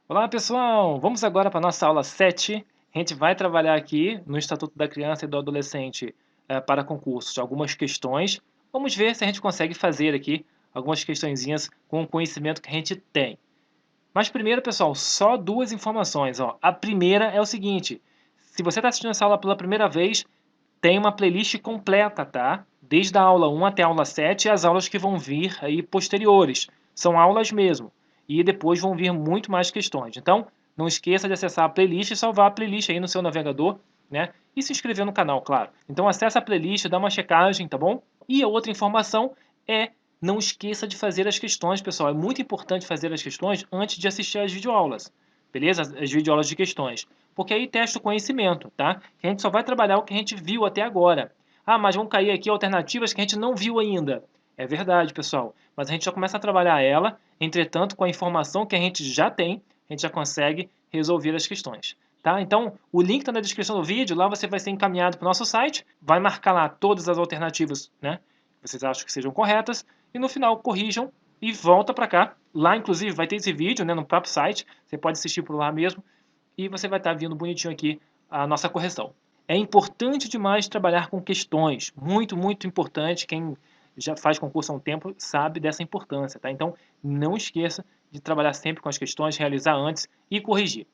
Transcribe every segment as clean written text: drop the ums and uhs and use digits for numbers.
Olá pessoal, vamos agora para a nossa aula 7. A gente vai trabalhar aqui no Estatuto da Criança e do Adolescente para concursos algumas questões. Vamos ver se a gente consegue fazer aqui algumas questõezinhas com o conhecimento que a gente tem. Mas primeiro, pessoal, só duas informações. Ó. A primeira é o seguinte, se você está assistindo essa aula pela primeira vez, tem uma playlist completa, tá? Desde a aula 1 até a aula 7 e as aulas que vão vir aí posteriores. São aulas mesmo. E depois vão vir muito mais questões. Então, não esqueça de acessar a playlist e salvar a playlist aí no seu navegador, né? E se inscrever no canal, claro. Então acessa a playlist, dá uma checagem, tá bom? E a outra informação é não esqueça de fazer as questões, pessoal. É muito importante fazer as questões antes de assistir às videoaulas. Beleza? As videoaulas de questões. Porque aí testa o conhecimento, tá? Que a gente só vai trabalhar o que a gente viu até agora. Ah, mas vão cair aqui alternativas que a gente não viu ainda. É verdade, pessoal. Mas a gente já começa a trabalhar ela, entretanto, com a informação que a gente já tem, a gente já consegue resolver as questões. Tá? Então, o link está na descrição do vídeo, lá você vai ser encaminhado para o nosso site, vai marcar lá todas as alternativas, né, que vocês acham que sejam corretas, e no final corrijam e volta para cá. Lá, inclusive, vai ter esse vídeo, né, no próprio site, você pode assistir por lá mesmo, e você vai estar vindo bonitinho aqui a nossa correção. É importante demais trabalhar com questões, muito, muito importante. Quem já faz concurso há um tempo sabe dessa importância, tá? Então, não esqueça de trabalhar sempre com as questões, realizar antes e corrigir.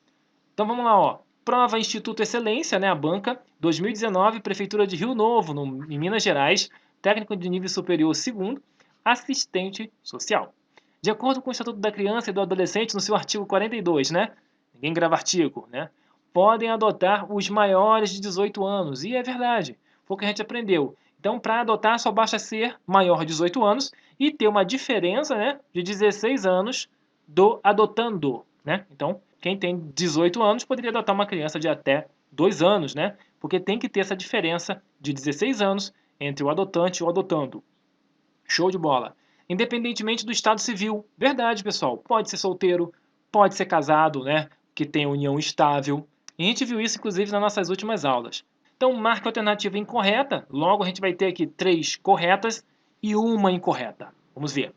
Então vamos lá, ó. Prova Instituto Excelência, né, a banca, 2019, Prefeitura de Rio Novo, em Minas Gerais, técnico de nível superior segundo, assistente social. De acordo com o Estatuto da Criança e do Adolescente, no seu artigo 42, né? Ninguém grava artigo, né? Podem adotar os maiores de 18 anos. E é verdade, foi o que a gente aprendeu. Então, para adotar, só basta ser maior de 18 anos e ter uma diferença, né, de 16 anos do adotando, né? Então, quem tem 18 anos poderia adotar uma criança de até 2 anos, né? Porque tem que ter essa diferença de 16 anos entre o adotante e o adotando. Show de bola. Independentemente do estado civil. Verdade, pessoal. Pode ser solteiro, pode ser casado, né? Que tem união estável. E a gente viu isso, inclusive, nas nossas últimas aulas. Então, marque a alternativa incorreta. Logo, a gente vai ter aqui 3 corretas e uma incorreta. Vamos ver.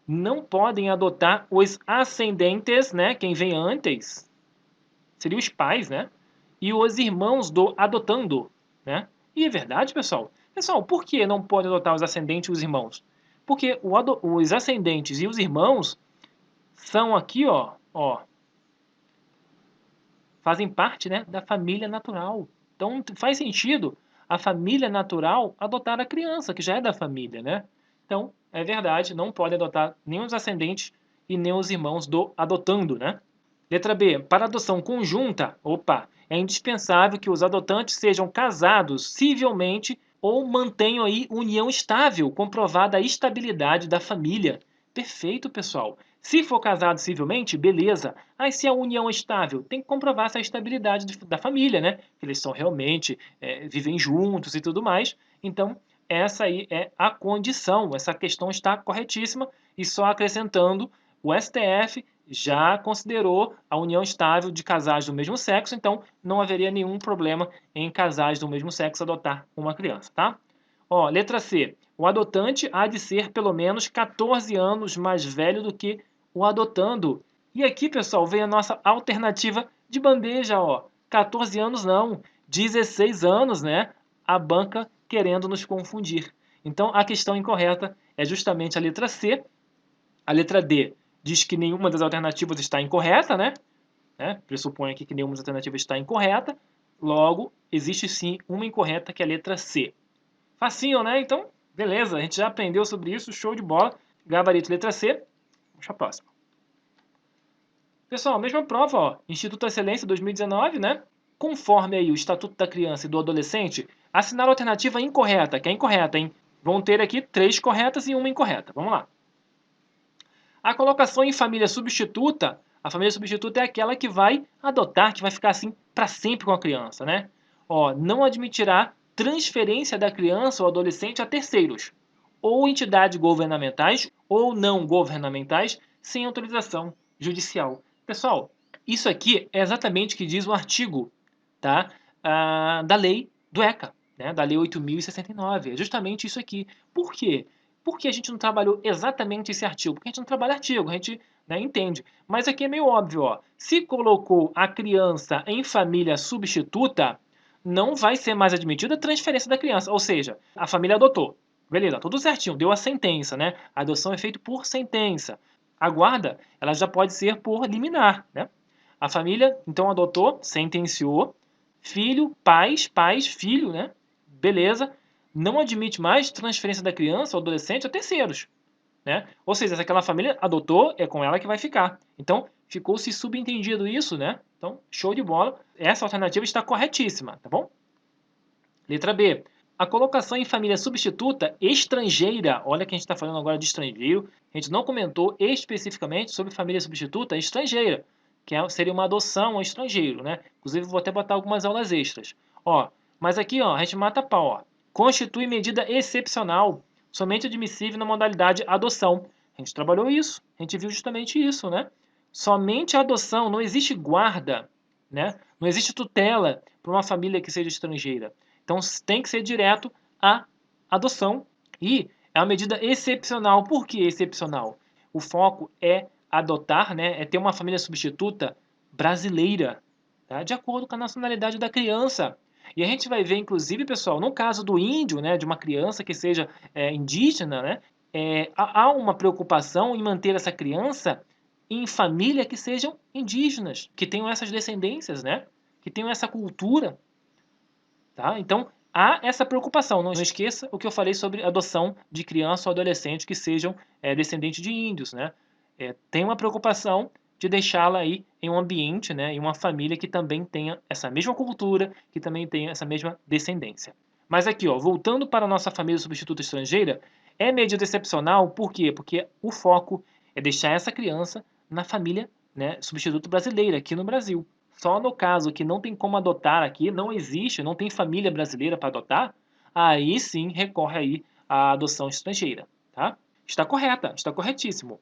Não podem adotar os ascendentes, né? Quem vem antes seria os pais, né? E os irmãos do adotando, né? E é verdade, pessoal. Pessoal, por que não pode adotar os ascendentes e os irmãos? Porque os ascendentes e os irmãos são aqui, ó, fazem parte, né, da família natural. Então faz sentido a família natural adotar a criança, que já é da família, né? Então, é verdade, não pode adotar nem os ascendentes e nem os irmãos do adotando, né? Letra B. Para adoção conjunta, é indispensável que os adotantes sejam casados civilmente ou mantenham aí união estável, comprovada a estabilidade da família. Perfeito, pessoal. Se for casado civilmente, beleza. Aí se a união é estável, tem que comprovar essa estabilidade da família, né? Que eles são realmente, vivem juntos e tudo mais. Então, essa aí é a condição. Essa questão está corretíssima e só acrescentando, o STF já considerou a união estável de casais do mesmo sexo, então não haveria nenhum problema em casais do mesmo sexo adotar uma criança, tá? Ó, letra C. O adotante há de ser pelo menos 14 anos mais velho do que o adotando. E aqui, pessoal, vem a nossa alternativa de bandeja, ó. 14 anos não, 16 anos, né? A banca querendo nos confundir. Então, a questão incorreta é justamente a letra C. A letra D diz que nenhuma das alternativas está incorreta, né? Pressupõe aqui que nenhuma das alternativas está incorreta. Logo, existe sim uma incorreta, que é a letra C. Facinho, né? Então, beleza, a gente já aprendeu sobre isso, show de bola. Gabarito letra C. Vamos para a próxima. Pessoal, mesma prova, ó. Instituto Excelência 2019, né? Conforme aí o Estatuto da Criança e do Adolescente, assinar a alternativa incorreta, que é incorreta, hein? Vão ter aqui 3 corretas e uma incorreta. Vamos lá. A colocação em família substituta, a família substituta é aquela que vai adotar, que vai ficar assim para sempre com a criança, né? Ó, não admitirá transferência da criança ou adolescente a terceiros, ou entidades governamentais ou não governamentais, sem autorização judicial. Pessoal, isso aqui é exatamente o que diz o artigo, tá? Da lei do ECA, né? Da lei 8.069. É justamente isso aqui. Por quê? Por que a gente não trabalhou exatamente esse artigo? Porque a gente não trabalha artigo, a gente, né, entende. Mas aqui é meio óbvio, ó. Se colocou a criança em família substituta, não vai ser mais admitida a transferência da criança. Ou seja, a família adotou. Beleza, tudo certinho, deu a sentença, né? A adoção é feita por sentença. A guarda, ela já pode ser por liminar, né? A família, então, adotou, sentenciou, filho, pais, filho, né? Beleza. Não admite mais transferência da criança ou adolescente a terceiros, né? Ou seja, se aquela família adotou, é com ela que vai ficar. Então, ficou-se subentendido isso, né? Então, show de bola. Essa alternativa está corretíssima, tá bom? Letra B. A colocação em família substituta estrangeira. Olha que a gente está falando agora de estrangeiro. A gente não comentou especificamente sobre família substituta estrangeira, que seria uma adoção ao estrangeiro, né? Inclusive, vou até botar algumas aulas extras. Ó, mas aqui, ó, a gente mata a pau, ó. Constitui medida excepcional, somente admissível na modalidade adoção. A gente trabalhou isso, a gente viu justamente isso, né? Somente a adoção, não existe guarda, né? Não existe tutela para uma família que seja estrangeira. Então tem que ser direto a adoção e é uma medida excepcional. Por que excepcional? O foco é adotar, né? É ter uma família substituta brasileira, tá? De acordo com a nacionalidade da criança. E a gente vai ver, inclusive, pessoal, no caso do índio, né, de uma criança que seja indígena, né, há uma preocupação em manter essa criança em família que sejam indígenas, que tenham essas descendências, né, que tenham essa cultura. Tá? Então, há essa preocupação. Não esqueça o que eu falei sobre adoção de criança ou adolescente que sejam descendentes de índios. Né? Tem uma preocupação de deixá-la aí em um ambiente, né, em uma família que também tenha essa mesma cultura, que também tenha essa mesma descendência. Mas aqui, ó, voltando para a nossa família substituta estrangeira, é medida excepcional, por quê? Porque o foco é deixar essa criança na família, né, substituta brasileira, aqui no Brasil. Só no caso que não tem como adotar aqui, não existe, não tem família brasileira para adotar, aí sim recorre aí à adoção estrangeira, tá? Está correta, está corretíssimo.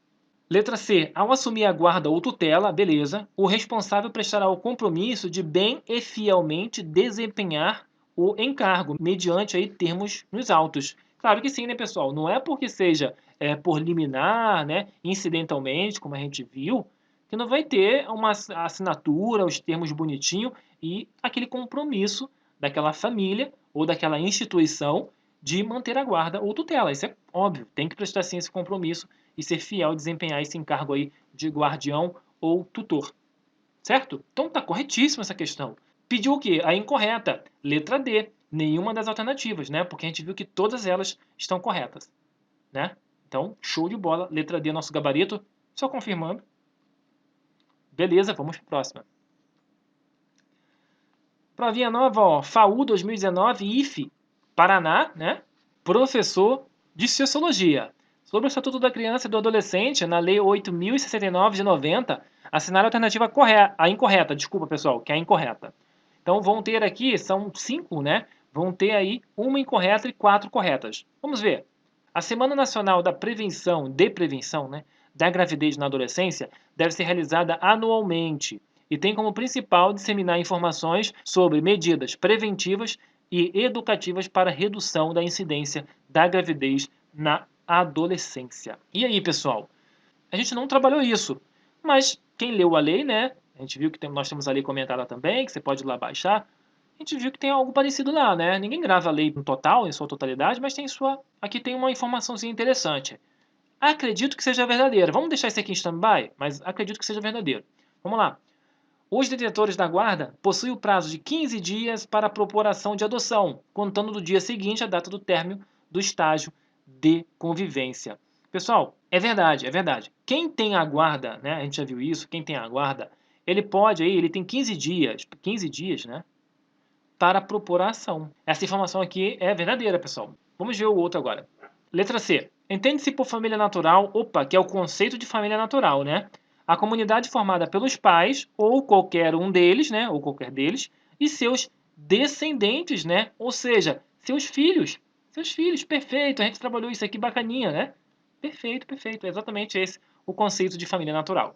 Letra C. Ao assumir a guarda ou tutela, beleza, o responsável prestará o compromisso de bem e fielmente desempenhar o encargo, mediante aí termos nos autos. Claro que sim, né, pessoal? Não é porque seja por liminar, né, incidentalmente, como a gente viu, que não vai ter uma assinatura, os termos bonitinho e aquele compromisso daquela família ou daquela instituição de manter a guarda ou tutela. Isso é óbvio, tem que prestar sim esse compromisso e ser fiel, desempenhar esse encargo aí de guardião ou tutor. Certo? Então está corretíssima essa questão. Pediu o quê? A incorreta. Letra D. Nenhuma das alternativas, né? Porque a gente viu que todas elas estão corretas, né? Então, show de bola. Letra D, nosso gabarito. Só confirmando. Beleza, vamos para a próxima. Provinha nova, ó. FAU 2019, IFE, Paraná, né? Professor de Sociologia. Sobre o Estatuto da Criança e do Adolescente, na Lei 8.069 de 90, assinar a alternativa correta, a incorreta, desculpa pessoal, que é a incorreta. Então vão ter aqui, são 5, né? Vão ter aí uma incorreta e 4 corretas. Vamos ver. A Semana Nacional da Prevenção, né, da gravidez na adolescência deve ser realizada anualmente e tem como principal disseminar informações sobre medidas preventivas e educativas para redução da incidência da gravidez na adolescência. E aí, pessoal? A gente não trabalhou isso, mas quem leu a lei, né? A gente viu que nós temos a lei comentada também, que você pode ir lá baixar. A gente viu que tem algo parecido lá, né? Ninguém grava a lei no total, em sua totalidade, mas aqui tem uma informaçãozinha interessante. Acredito que seja verdadeira. Vamos deixar isso aqui em stand-by, mas acredito que seja verdadeiro. Vamos lá. Os detentores da guarda possuem o prazo de 15 dias para propor ação de adoção, contando do dia seguinte à data do término do estágio de convivência. Pessoal, é verdade, é verdade. Quem tem a guarda, né, a gente já viu isso, quem tem a guarda, ele tem 15 dias, né, para propor a ação. Essa informação aqui é verdadeira, pessoal. Vamos ver o outro agora. Letra C. Entende-se por família natural, que é o conceito de família natural, né? A comunidade formada pelos pais, ou qualquer um deles, né? Ou qualquer deles, e seus descendentes, né? Ou seja, seus filhos. Seus filhos, perfeito. A gente trabalhou isso aqui bacaninha, né? Perfeito, perfeito. É exatamente esse o conceito de família natural.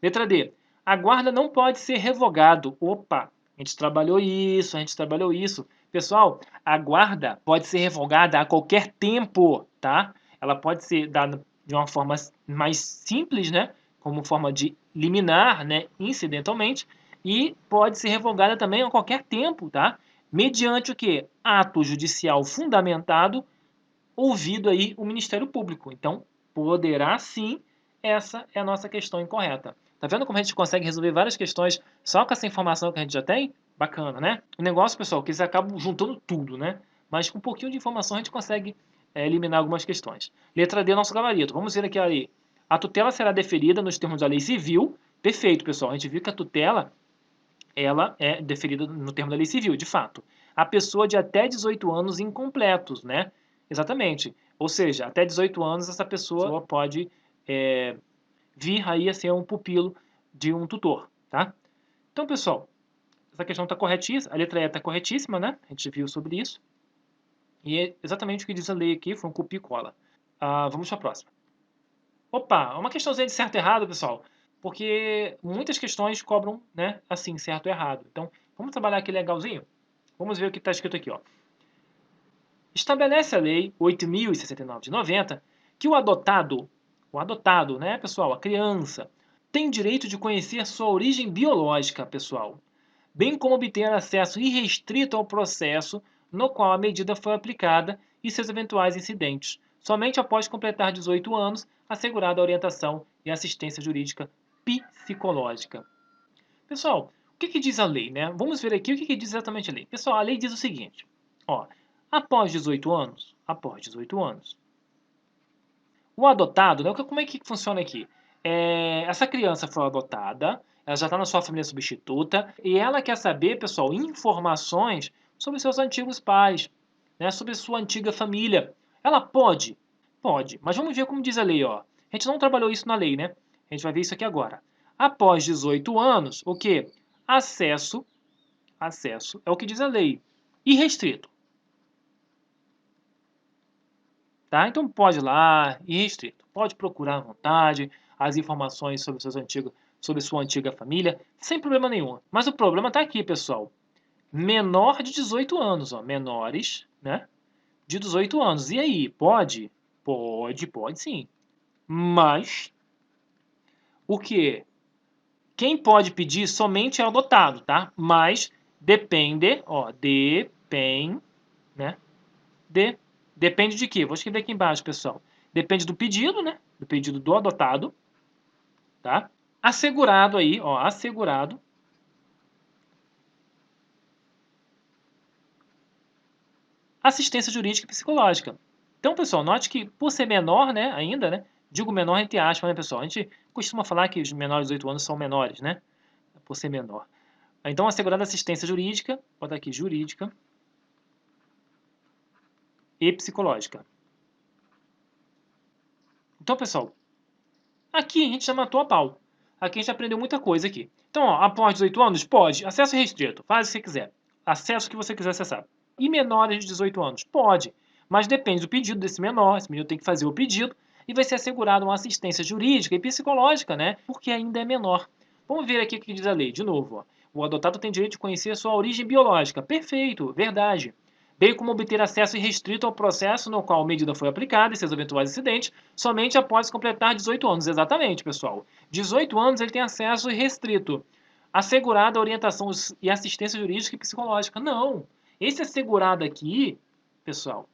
Letra D. A guarda não pode ser revogado. A gente trabalhou isso. Pessoal, a guarda pode ser revogada a qualquer tempo, tá? ela pode ser dada de uma forma mais simples, né, como forma de liminar, né, incidentalmente, e pode ser revogada também a qualquer tempo, tá? Mediante o quê? Ato judicial fundamentado, ouvido aí o Ministério Público. Então, poderá sim, essa é a nossa questão incorreta. Tá vendo como a gente consegue resolver várias questões só com essa informação que a gente já tem? Bacana, né? O negócio, pessoal, é que eles acabam juntando tudo, né? Mas com um pouquinho de informação a gente consegue eliminar algumas questões. Letra D, nosso gabarito. Vamos ver aqui a lei. A tutela será deferida nos termos da lei civil. Perfeito, pessoal. A gente viu que a tutela ela é deferida no termo da lei civil, de fato. A pessoa de até 18 anos incompletos, né? Exatamente. Ou seja, até 18 anos essa pessoa pode vir aí a ser um pupilo de um tutor, tá? Então, pessoal, essa questão está corretíssima, a letra E está corretíssima, né? A gente viu sobre isso. E é exatamente o que diz a lei aqui, foi um copia e cola. Vamos para a próxima. Opa, uma questãozinha de certo e errado, pessoal, porque muitas questões cobram, né, assim, certo e errado. Então, vamos trabalhar aqui legalzinho? Vamos ver o que está escrito aqui, ó. Estabelece a Lei 8.069 de 90 que o adotado, né, pessoal, a criança, tem direito de conhecer sua origem biológica, pessoal, bem como obter acesso irrestrito ao processo no qual a medida foi aplicada e seus eventuais incidentes, somente após completar 18 anos, assegurada a orientação e assistência jurídica psicológica. Pessoal, o que diz a lei, né? Vamos ver aqui o que diz exatamente a lei. Pessoal, a lei diz o seguinte, ó, após 18 anos, o adotado, né, como é que funciona aqui? Essa criança foi adotada, ela já está na sua família substituta, e ela quer saber, pessoal, informações sobre seus antigos pais, né, sobre sua antiga família. Ela pode? Pode, mas vamos ver como diz a lei, ó. A gente não trabalhou isso na lei, né? A gente vai ver isso aqui agora. Após 18 anos, o quê? Acesso é o que diz a lei, irrestrito. Tá? Então pode ir lá, irrestrito. Pode procurar à vontade as informações sobre sua antiga família, sem problema nenhum. Mas o problema está aqui, pessoal. Menor de 18 anos, ó, menores, né? De 18 anos. E aí, pode? Pode sim. Mas o que? Quem pode pedir somente é o adotado, tá? Mas depende, ó, né? Depende de quê? Vou escrever aqui embaixo, pessoal. Depende do pedido, né? Do pedido do adotado, tá? Assegurado aí, ó, assegurado. Assistência jurídica e psicológica. Então, pessoal, note que por ser menor, né, ainda, né? Digo menor entre aspas, né, pessoal? A gente costuma falar que os menores de 18 anos são menores, né? Por ser menor. Então, assegurada assistência jurídica, bota aqui jurídica e psicológica. Então, pessoal, aqui a gente já matou a pau. Aqui a gente aprendeu muita coisa aqui. Então, ó, após 18 anos, pode. Acesso restrito. Faz o que você quiser. Acesso que você quiser acessar. E menores de 18 anos? Pode. Mas depende do pedido desse menor. Esse menino tem que fazer o pedido e vai ser assegurado uma assistência jurídica e psicológica, né? Porque ainda é menor. Vamos ver aqui o que diz a lei. De novo, ó. O adotado tem direito de conhecer a sua origem biológica. Perfeito. Verdade. Bem como obter acesso irrestrito ao processo no qual a medida foi aplicada e seus eventuais incidentes, somente após completar 18 anos. Exatamente, pessoal. 18 anos ele tem acesso irrestrito. Assegurada a orientação e assistência jurídica e psicológica. Não. Esse assegurado aqui, pessoal,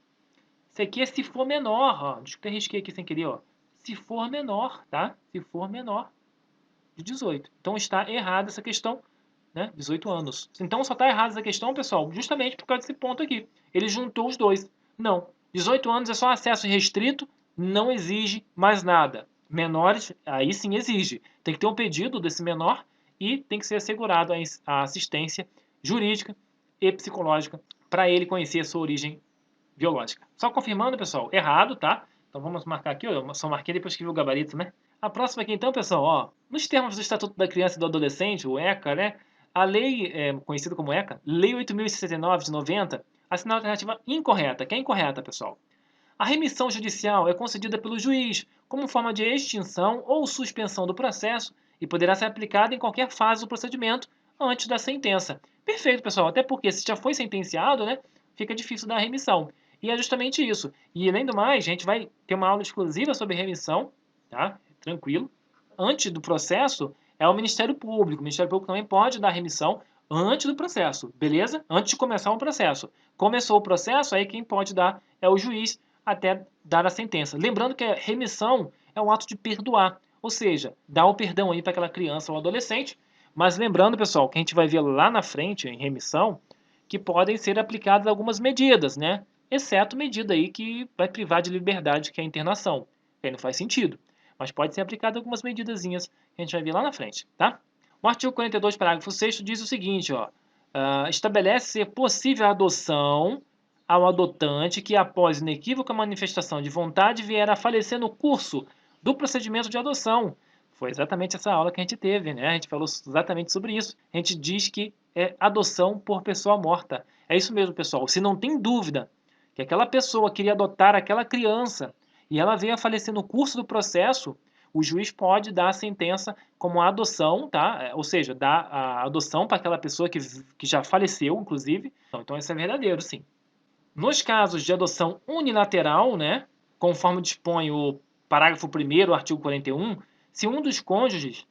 esse aqui é se for menor. Ó. Deixa eu até risquei aqui sem querer. Ó. Se for menor, tá? Se for menor de 18. Então está errada essa questão, né? 18 anos. Então só está errada essa questão, pessoal, justamente por causa desse ponto aqui. Ele juntou os dois. Não. 18 anos é só acesso restrito, não exige mais nada. Menores, aí sim exige. Tem que ter um pedido desse menor e tem que ser assegurado a assistência jurídica e psicológica para ele conhecer a sua origem biológica. Só confirmando, pessoal, errado, tá? Então vamos marcar aqui, eu só marquei depois que vi o gabarito, né? A próxima aqui então, pessoal, ó, nos termos do Estatuto da Criança e do Adolescente, o ECA, né? A lei, conhecida como ECA, Lei 8.069 de 90, assina a alternativa incorreta. Que é incorreta, pessoal? A remissão judicial é concedida pelo juiz como forma de extinção ou suspensão do processo e poderá ser aplicada em qualquer fase do procedimento antes da sentença. Perfeito, pessoal, até porque se já foi sentenciado, né, fica difícil dar a remissão. E é justamente isso. E além do mais, a gente vai ter uma aula exclusiva sobre remissão, tá? Tranquilo. Antes do processo, é o Ministério Público. O Ministério Público também pode dar remissão antes do processo, beleza? Antes de começar um processo. Começou o processo, aí quem pode dar é o juiz até dar a sentença. Lembrando que a remissão é um ato de perdoar, ou seja, dar o perdão aí para aquela criança ou adolescente. Mas lembrando, pessoal, que a gente vai ver lá na frente, em remissão, que podem ser aplicadas algumas medidas, né? Exceto medida aí que vai privar de liberdade, que é a internação. Que aí não faz sentido. Mas pode ser aplicado algumas medidazinhas que a gente vai ver lá na frente, tá? O artigo 42, parágrafo 6º, diz o seguinte, ó. Estabelece ser possível a adoção ao adotante que, após inequívoca manifestação de vontade, vier a falecer no curso do procedimento de adoção. Foi exatamente essa aula que a gente teve, né? A gente falou exatamente sobre isso. A gente diz que é adoção por pessoa morta. É isso mesmo, pessoal. Se não tem dúvida que aquela pessoa queria adotar aquela criança e ela veio a falecer no curso do processo, o juiz pode dar a sentença como adoção, tá? Ou seja, dar a adoção para aquela pessoa que já faleceu, inclusive. Então, isso é verdadeiro, sim. Nos casos de adoção unilateral, né, conforme dispõe o parágrafo 1º, artigo 41, se um dos cônjuges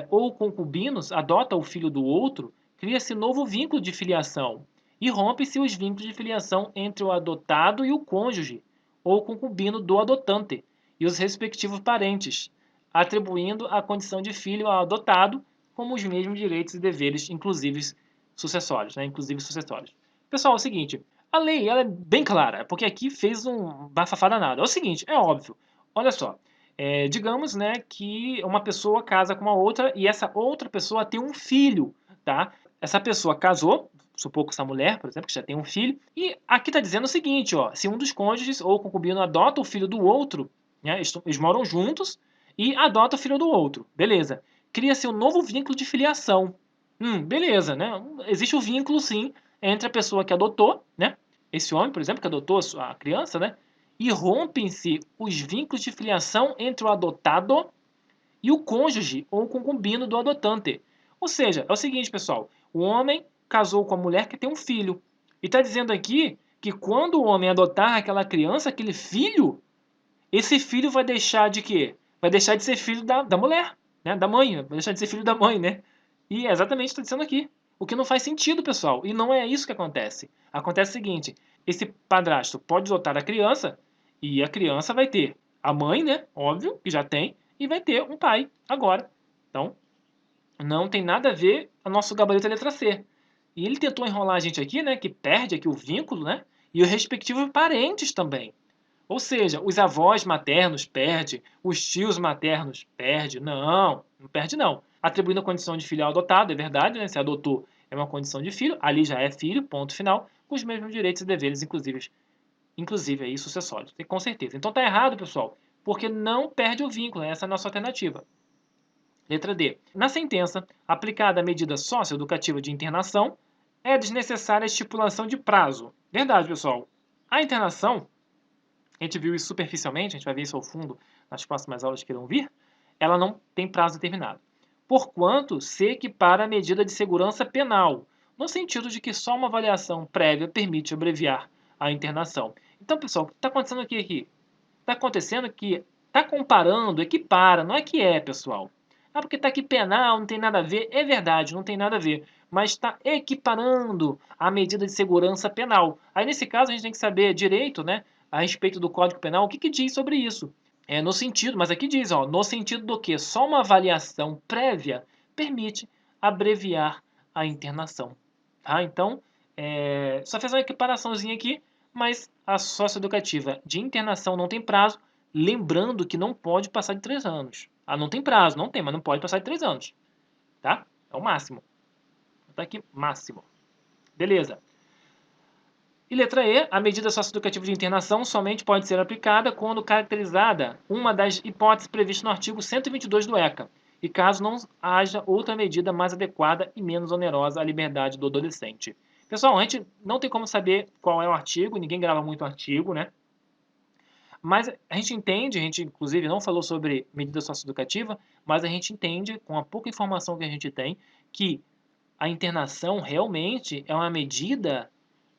ou concubinos adota o filho do outro, cria-se novo vínculo de filiação e rompe-se os vínculos de filiação entre o adotado e o cônjuge ou concubino do adotante e os respectivos parentes, atribuindo a condição de filho ao adotado como os mesmos direitos e deveres, inclusive sucessórios, né? Pessoal, é o seguinte, a lei ela é bem clara, porque aqui fez um bafafá danado. É o seguinte, é óbvio, olha só, digamos, né, que uma pessoa casa com uma outra e essa outra pessoa tem um filho, tá? Essa pessoa casou, supor que essa mulher, por exemplo, que já tem um filho, e aqui está dizendo o seguinte, ó, se um dos cônjuges ou concubino adota o filho do outro, né, eles moram juntos e adota o filho do outro, beleza. Cria-se um novo vínculo de filiação. Beleza, né? Existe o vínculo, sim, entre a pessoa que adotou, né? Esse homem, por exemplo, que adotou a criança, né? E rompem-se os vínculos de filiação entre o adotado e o cônjuge ou concubino do adotante. Ou seja, é o seguinte, pessoal, o homem casou com a mulher que tem um filho. E está dizendo aqui que quando o homem adotar aquela criança, aquele filho, esse filho vai deixar de quê? Vai deixar de ser filho da mulher, né? Da mãe, vai deixar de ser filho da mãe, né? E é exatamente o que está dizendo aqui. O que não faz sentido, pessoal. E não é isso que acontece. Acontece o seguinte, esse padrasto pode adotar a criança e a criança vai ter a mãe, né? Óbvio, que já tem, e vai ter um pai agora. Então, não tem nada a ver o nosso gabarito é letra C. E ele tentou enrolar a gente aqui, né? Que perde aqui o vínculo, né? E os respectivos parentes também. Ou seja, os avós maternos perde, os tios maternos perde. Não, não perde não. Atribuindo a condição de filho ao adotado, é verdade, né? Se adotou é uma condição de filho, ali já é filho, ponto final, com os mesmos direitos e deveres, inclusive aí sucessórios, com certeza. Então tá errado, pessoal, porque não perde o vínculo, essa é a nossa alternativa. Letra D. Na sentença, aplicada a medida socioeducativa de internação, é desnecessária a estipulação de prazo. Verdade, pessoal. A internação, a gente viu isso superficialmente, a gente vai ver isso ao fundo nas próximas aulas que irão vir, ela não tem prazo determinado. Porquanto se equipara à medida de segurança penal, no sentido de que só uma avaliação prévia permite abreviar a internação. Então, pessoal, o que está acontecendo aqui? Está acontecendo que está comparando, equipara, não é que é, pessoal. Porque está aqui penal, não tem nada a ver. É verdade, não tem nada a ver. Mas está equiparando a medida de segurança penal. Aí, nesse caso, a gente tem que saber direito, né, a respeito do Código Penal, o que diz sobre isso. No sentido, mas aqui diz, ó, no sentido do que só uma avaliação prévia permite abreviar a internação. Tá? Então, só fez uma equiparaçãozinha aqui, mas a socioeducativa de internação não tem prazo, lembrando que não pode passar de 3 anos. Não tem prazo, não tem, mas não pode passar de 3 anos. Tá? É o máximo. Tá aqui, máximo. Beleza. E letra E, a medida socioeducativa de internação somente pode ser aplicada quando caracterizada uma das hipóteses previstas no artigo 122 do ECA, e caso não haja outra medida mais adequada e menos onerosa à liberdade do adolescente. Pessoal, a gente não tem como saber qual é o artigo, ninguém grava muito artigo, né? Mas a gente entende, a gente inclusive não falou sobre medida socioeducativa, mas a gente entende, com a pouca informação que a gente tem, que a internação realmente é uma medida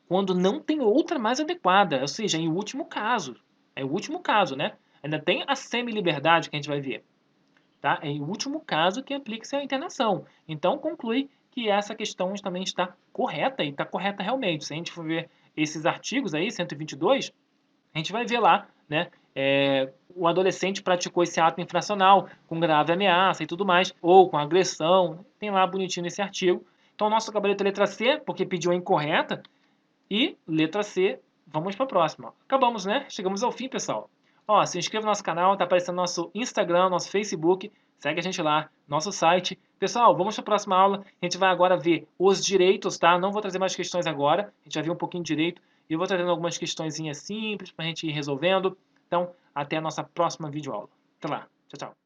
quando não tem outra mais adequada, ou seja, em último caso. É o último caso, né? Ainda tem a semi-liberdade que a gente vai ver. Tá? É em último caso que aplica-se a internação. Então, conclui que essa questão também está correta, e está correta realmente. Se a gente for ver esses artigos aí, 122, a gente vai ver lá, né, o adolescente praticou esse ato infracional com grave ameaça e tudo mais, ou com agressão, tem lá bonitinho nesse artigo. Então, nosso gabarito é letra C, porque pediu a incorreta, e letra C, vamos para a próxima. Acabamos, né? Chegamos ao fim, pessoal. Ó, se inscreva no nosso canal, tá aparecendo nosso Instagram, nosso Facebook, segue a gente lá, nosso site. Pessoal, vamos para a próxima aula. A gente vai agora ver os direitos, tá? Não vou trazer mais questões agora, a gente vai ver um pouquinho de direito. E eu vou trazendo algumas questõezinhas simples para a gente ir resolvendo. Então, até a nossa próxima videoaula. Até lá. Tchau, tchau.